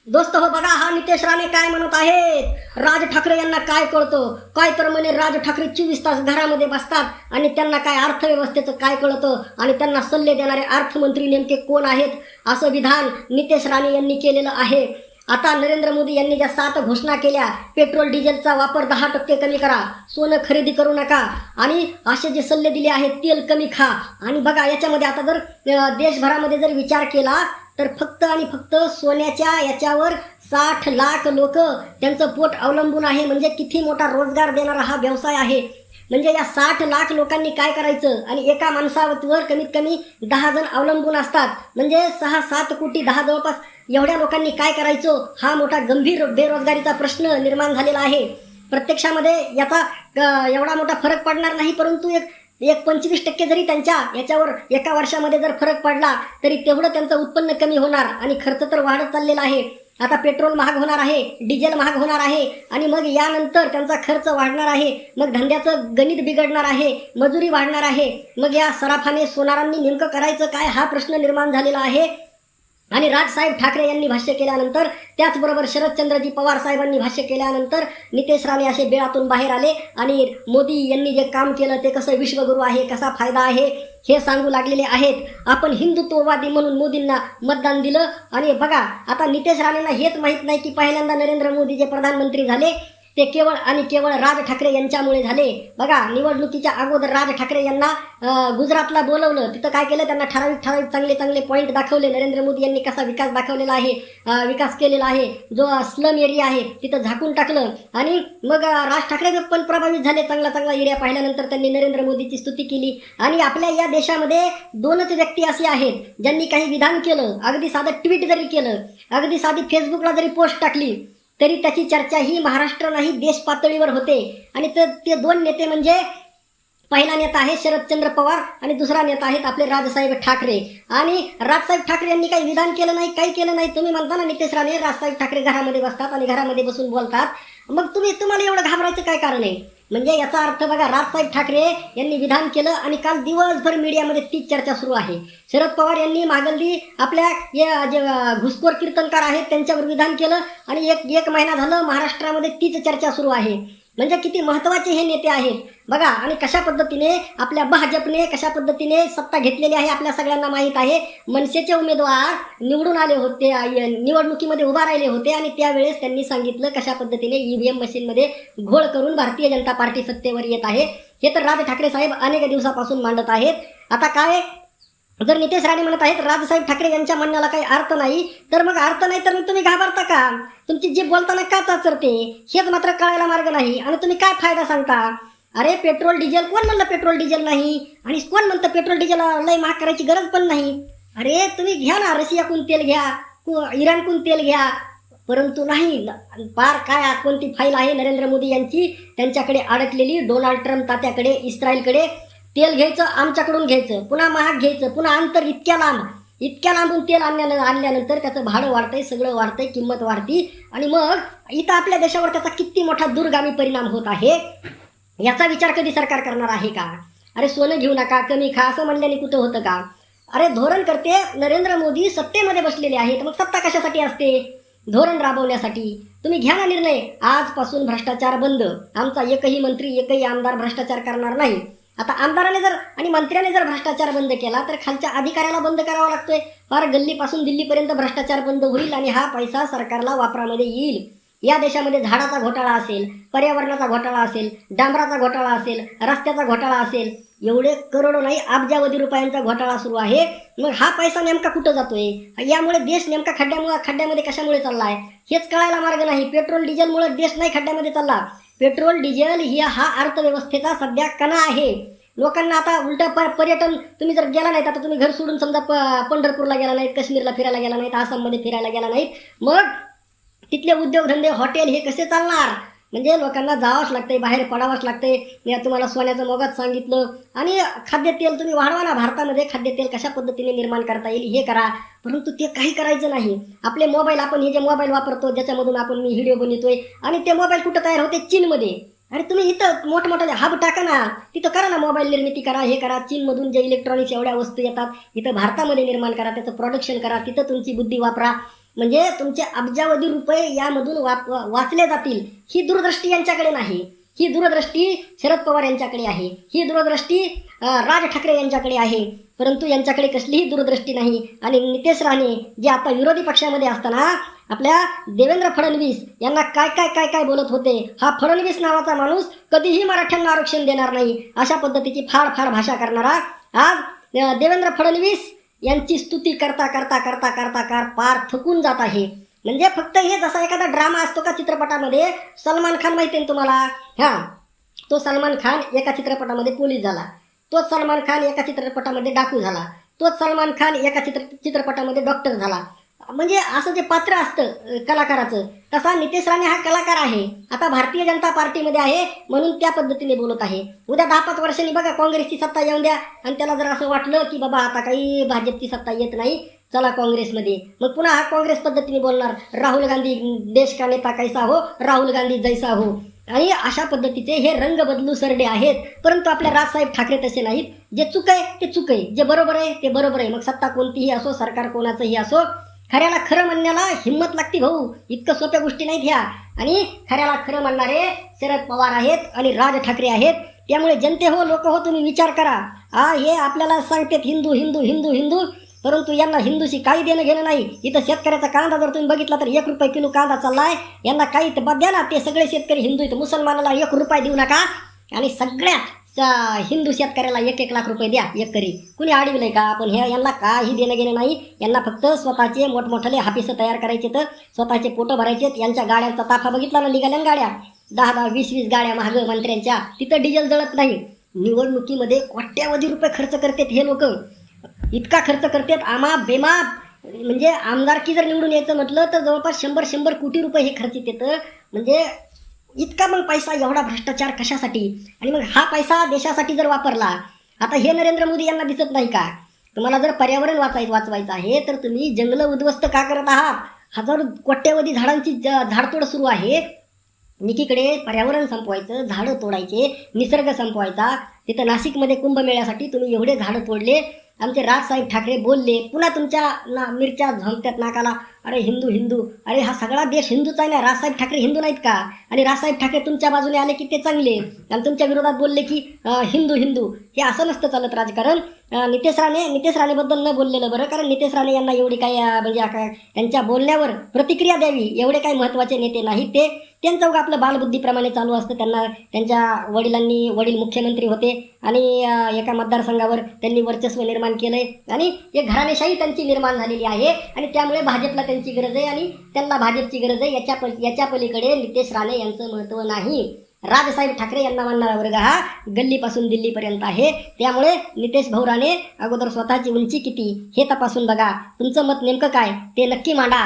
दोस्त हो बघा, हा नितेश राणे काय म्हणत आहेत. राज ठाकरे यांना काय कळतं? काय तर म्हणे राज ठाकरे 24 तास घरामध्ये बसतात आणि त्यांना काय अर्थव्यवस्थेचं काय कळतं आणि त्यांना सल्ले देणारे अर्थमंत्री नेमके कोण आहेत, असं विधान नितेश राणे यांनी केलेलं आहे. आता नरेंद्र मोदी यांनी ज्या 7 घोषणा केल्या, पेट्रोल डिझेलचा वापर 10% कमी करा, सोनं खरेदी करू नका आणि असे जे सल्ले दिले आहेत, तेल कमी खा. आणि बघा याच्यामध्ये आता जर देशभरामध्ये जर विचार केला तर फक्त आणि फक्त सोन्याच्या याच्यावर 60 लाख लोक त्यांचं पोट अवलंबून आहे. म्हणजे किती मोठा रोजगार देणारा हा व्यवसाय आहे. म्हणजे या 60 लाख लोकांनी काय करायचं आणि एका माणसावर कमीत कमी 10 जण अवलंबून असतात. म्हणजे 6-7 कोटी 10 जवळपास एवढ्या लोकांनी काय करायचं, हा मोठा गंभीर बेरोजगारीचा प्रश्न निर्माण झालेला आहे. प्रत्यक्षामध्ये याचा एवढा मोठा फरक पडणार नाही, परंतु एक 25% जरी त्यांच्या याच्यावर एका वर्षामध्ये जर फरक पडला तरी तेवढं त्यांचं उत्पन्न कमी होणार आणि खर्च तर वाढत चाललेला आहे. आता पेट्रोल महाग होणार आहे, डिझेल महाग होणार आहे आणि मग यानंतर त्यांचा खर्च वाढणार आहे. मग धंद्याचं गणित बिघडणार आहे, मजुरी वाढणार आहे. मग या सराफाने सोनारांनी नेमकं करायचं काय, हा प्रश्न निर्माण झालेला आहे. आणि राजसाहेब ठाकरे यांनी भाष्य केल्यानंतर, त्याचबरोबर शरदचंद्रजी पवार साहेबांनी भाष्य केल्यानंतर नितेश राणे असे बेळातून बाहेर आले आणि मोदी यांनी जे काम केलं ते कसं विश्वगुरू आहे, कसा फायदा आहे हे सांगू लागलेले आहेत. आपण हिंदुत्ववादी म्हणून मोदींना मतदान दिलं. आणि बघा आता नितेश राणेंना हेच माहीत नाही की पहिल्यांदा नरेंद्र मोदी जे प्रधानमंत्री झाले ते केवळ आणि केवळ राज ठाकरे यांच्यामुळे झाले. बघा निवडणुकीच्या अगोदर राज ठाकरे यांना गुजरातला बोलवलं, तिथं काय केलं, त्यांना ठराविक चांगले पॉईंट दाखवले. नरेंद्र मोदी यांनी कसा विकास दाखवलेला आहे, विकास केलेला आहे. जो स्लम एरिया आहे तिथं झाकून टाकलं आणि मग राज ठाकरे पण प्रभावित झाले. चांगला एरिया पाहिल्यानंतर त्यांनी नरेंद्र मोदीची स्तुती केली. आणि आपल्या या देशामध्ये 2च व्यक्ती अशी आहेत ज्यांनी काही विधान केलं, अगदी साधं ट्विट जरी केलं, अगदी साधी फेसबुकला जरी पोस्ट टाकली तरी त्याची चर्चा ही महाराष्ट्र नाही देश पातळीवर होते. आणि ते 2 नेते म्हणजे पहिला नेता आहे शरदचंद्र पवार आणि दुसरा नेता आहेत आपले राजसाहेब ठाकरे. आणि राजसाहेब ठाकरे यांनी काही विधान केलं नाही, काही केलं नाही. तुम्ही म्हणता ना नितेश राणे राजसाहेब ठाकरे घरामध्ये बसतात आणि घरामध्ये बसून बोलतात, मग तुम्हाला एवढं घाबरायचं काय कारण आहे? म्हणजे याचा अर्थ बघा, राजसाहेब ठाकरे यांनी विधान केलं आणि काल दिवसभर मीडियामध्ये तीच चर्चा सुरू आहे. शरद पवार यांनी मागल्ली आपल्या जे घुसखोर कीर्तनकार आहेत त्यांच्यावर विधान केलं आणि एक महिना झालं महाराष्ट्रामध्ये तीच चर्चा सुरू आहे. म्हणजे किती महत्त्वाचे हे नेते आहेत बघा. आणि कशा पद्धतीने आपल्या भाजपने कशा पद्धतीने सत्ता घेतलेली आहे आपल्या सगळ्यांना माहीत आहे. मनसेचे उमेदवार निवडून आले होते, निवडणुकीमध्ये उभा राहिले होते आणि त्यावेळेस त्यांनी सांगितलं कशा पद्धतीने ईव्हीएम मशीनमध्ये घोळ करून भारतीय जनता पार्टी सत्तेवर येत आहे. हे तर राज ठाकरे साहेब अनेक दिवसापासून मांडत आहेत. आता काय जर नितेश राणे म्हणत आहेत राजसाहेब ठाकरे यांच्या म्हणण्याला काही अर्थ नाही, तर मग अर्थ नाही तर मग तुम्ही घाबरता का? तुमची जीभ बोलताना का चाचरते हेच मात्र कळायला मार्ग नाही. आणि तुम्ही काय फायदा सांगता? अरे पेट्रोल डिझेल, कोण म्हणलं पेट्रोल डिझेल नाही? आणि कोण म्हणतं पेट्रोल डिझेल लय महाग करायची गरज पण नाही? अरे तुम्ही घ्या ना, रशियाकून तेल घ्या, इराणकून तेल घ्या, परंतु नाही. पार काय कोणती फाईल आहे नरेंद्र मोदी यांची त्यांच्याकडे अडकलेली, डोनाल्ड ट्रम्प तात्याकडे, इस्रायलकडे. तेल घ्यायचं, आमच्याकडून घ्यायचं, पुन्हा महाग घ्यायचं, पुन्हा अंतर इतक्या लांबून तेल आणल्यानंतर त्याचं भाडं वाढतंय, सगळं वाढतंय, किंमत वाढती. आणि मग इथं आपल्या देशावर त्याचा किती मोठा दूरगामी परिणाम होत आहे याचा विचार कधी सरकार करणार आहे का? अरे सोनं घेऊ नका, कमी खा असं म्हणल्याने कुठं होतं का? अरे धोरण करते नरेंद्र मोदी सत्तेमध्ये बसलेले आहेत, मग सत्ता कशासाठी असते? धोरण राबवण्यासाठी. तुम्ही घ्या ना निर्णय, आजपासून भ्रष्टाचार बंद, आमचा एकही मंत्री एकही आमदार भ्रष्टाचार करणार नाही. आता आमदाराने जर आणि मंत्र्याने जर भ्रष्टाचार बंद केला तर खालच्या अधिकाऱ्याला बंद करावा लागतोय. फार गल्लीपासून दिल्लीपर्यंत भ्रष्टाचार बंद होईल आणि हा पैसा सरकारला वापरामध्ये येईल. या देशामध्ये झाडाचा घोटाळा असेल, पर्यावरणाचा घोटाळा असेल, डांबराचा घोटाळा असेल, रस्त्याचा घोटाळा असेल, एवढे करोडो नाही अब्जावधी रुपयांचा घोटाळा सुरू आहे. मग हा पैसा नेमका कुठं जातोय? यामुळे देश नेमका खड्ड्यामध्ये कशामुळे चाललाय हेच कळायला मार्ग नाही. पेट्रोल डिझेलमुळे देश नाही खड्ड्यामध्ये चालला. पेट्रोल डिझेल हा अर्थव्यवस्थेचा सध्या कणा आहे. लोकांना आता उलटं पर्यटन, तुम्ही जर गेला नाहीत, आता तुम्ही घर सोडून समजा पंढरपूरला गेला नाहीत, काश्मीरला फिरायला गेला नाहीत, आसाममध्ये फिरायला गेला नाहीत, मग तिथले उद्योगधंदे, हॉटेल हे कसे चालणार? म्हणजे लोकांना जावंच लागतंय, बाहेर पडावंच लागतंय. मी तुम्हाला सोन्याचं मोगात सांगितलं. आणि खाद्यतेल तुम्ही वाढवा ना, भारतामध्ये खाद्यतेल कशा पद्धतीने निर्माण करता येईल हे करा, परंतु ते काही करायचं नाही. आपले मोबाईल, आपण हे जे मोबाईल वापरतो ज्याच्यामधून आपण मी व्हिडिओ बनवतोय, आणि ते मोबाईल कुठं तयार होते? चीनमध्ये. आणि तुम्ही इथं मोठमोठे हब टाका ना, तिथं करा ना, मोबाईल निर्मिती करा, हे करा. चीनमधून जे इलेक्ट्रॉनिक्स एवढ्या वस्तू येतात इथं भारतामध्ये निर्माण करा, त्याचं प्रोडक्शन करा, तिथं तुमची बुद्धी वापरा. म्हणजे तुमचे अब्जावधी रुपये यामधून वाचले जातील, ही दूरदृष्टी यांच्याकडे नाही. ही दूरदृष्टी शरद पवार यांच्याकडे आहे, ही दूरदृष्टी राज ठाकरे यांच्याकडे आहे. परंतु यांच्याकडे कसलीही दूरदृष्टी नाही. आणि नितेश राणे जे आता विरोधी पक्षामध्ये असताना आपल्या देवेंद्र फडणवीस यांना काय काय काय काय बोलत होते. हा फडणवीस नावाचा माणूस कधीही मराठ्यांना आरक्षण देणार नाही, अशा पद्धतीची फाड फाड भाषा करणारा आज देवेंद्र फडणवीस यांची स्तुती करता करता करता करता पार थकून जात आहे. म्हणजे फक्त हे जसा एखादा ड्रामा असतो का चित्रपटामध्ये, सलमान खान माहिती आहे तुम्हाला, तो सलमान खान एका चित्रपटामध्ये पोलीस झाला, तोच सलमान खान एका चित्रपटामध्ये डाकू झाला, तोच सलमान खान एका चित्रपटामध्ये डॉक्टर झाला. म्हणजे असं जे पात्र असतं कलाकाराचं, तसा नितेश राणे हा कलाकार आहे. आता भारतीय जनता पार्टीमध्ये आहे म्हणून त्या पद्धतीने बोलत आहे. उद्या 10-5 वर्षांनी बघा काँग्रेसची सत्ता येऊन द्या आणि त्याला जर असं वाटलं की बाबा आता काही भाजपची सत्ता येत नाही, चला काँग्रेसमध्ये, मग पुन्हा हा काँग्रेस पद्धतीने बोलणार, राहुल गांधी देश का नेता कैसा हो, राहुल गांधी जैसा हो. आणि अशा पद्धतीचे हे रंग बदलू सरडे आहेत. परंतु आपल्या राजसाहेब ठाकरे तसे नाहीत. जे चूक आहे ते चूक आहे, जे बरोबर आहे ते बरोबर आहे. मग सत्ता कोणतीही असो, सरकार कोणाचंही असो, खऱ्याला खरं म्हणण्याला हिंमत लागते भाऊ. इतकं सोप्या गोष्टी नाहीत ह्या. आणि खऱ्याला खरं म्हणणारे शरद पवार आहेत आणि राज ठाकरे आहेत. त्यामुळे जनते हो, लोक हो, तुम्ही विचार करा. हे आपल्याला सांगतात हिंदू हिंदू हिंदू हिंदू, परंतु यांना हिंदूशी काही देणं घेणं नाही. इथं शेतकऱ्याचा कांदा जर तुम्ही बघितला तर 1 रुपये किलो कांदा चाललाय. यांना काही द्या ना, ते सगळे शेतकरी हिंदू आहेत. मुसलमानाला 1 रुपया देऊ नका आणि सगळ्या हिंदू शेतकऱ्याला 1-1 लाख रुपये द्या एकरी. कुणी अडविलंय का? पण यांना काही देणं घेणं नाही. यांना फक्त स्वतःचे मोठमोठाले हाफिसं तयार करायचे, तर स्वतःचे पोटं भरायचे. यांच्या गाड्यांचा ताफा बघितला ना, निघाल्या गाड्या 10-10, 20-20 गाड्या महाग मंत्र्यांच्या. तिथं डिझेल जळत नाही. निवडणुकीमध्ये कोट्यावधी रुपये खर्च करतात हे लोक. इतका खर्च करतात आमाप बेमाप. म्हणजे आमदारकी जर निवडून यायचं म्हटलं तर जवळपास 100 कोटी रुपये हे खर्च येतं. म्हणजे इतका मग पैसा, एवढा भ्रष्टाचार कशासाठी? आणि मग हा पैसा देशासाठी जर वापरला, आता हे नरेंद्र मोदी यांना दिसत नाही का? तुम्हाला जर पर्यावरण वाचवायचं आहे तर तुम्ही जंगलं उद्ध्वस्त का करत आहात? हजारो कोट्यावधी झाडांची झाडतोड सुरू आहे. एकीकडे पर्यावरण संपवायचं, झाडं तोडायचे, निसर्ग संपवायचा. तिथं नाशिकमध्ये कुंभमेळ्यासाठी तुम्ही एवढे झाडं तोडले. आमचे राजसाहेब ठाकरे बोलले, पुन्हा तुमच्या मिरच्या झोंबत्यात नाकाला, अरे हिंदू हिंदू. अरे हा सगळा देश हिंदूचा आहे ना, राजसाहेब ठाकरे हिंदू नाहीत का? आणि राजसाहेब ठाकरे तुमच्या बाजूने आले की ते चांगले, आणि तुमच्या विरोधात बोलले की हिंदू हिंदू. हे असं नसतं चालत राजकारण. नितेश राणेबद्दल न बोललेलं बरं, कारण नितेश राणे यांना एवढी काय म्हणजे त्यांच्या बोलण्यावर प्रतिक्रिया द्यावी एवढे काही महत्त्वाचे नेते नाहीत. ते त्यांचं आपलं बालबुद्धीप्रमाणे चालू असतं. त्यांना त्यांच्या वडील मुख्यमंत्री होते आणि एका मतदारसंघावर त्यांनी वर्चस्व निर्माण केलंय आणि एक घराणेशाही त्यांची निर्माण झालेली आहे. आणि त्यामुळे भाजपला त्यांची गरज आहे आणि त्यांना भाजपची गरज आहे. याच्या पलीकडे नितेश राणे यांचं महत्त्व नाही. राजसाहेब ठाकरे यांना मानणारा वर्ग हा गल्लीपासून दिल्लीपर्यंत आहे. त्यामुळे नितेश भाऊ राणे अगोदर स्वतःची उंची किती हे तपासून बघा. तुमचं मत नेमकं काय ते नक्की मांडा.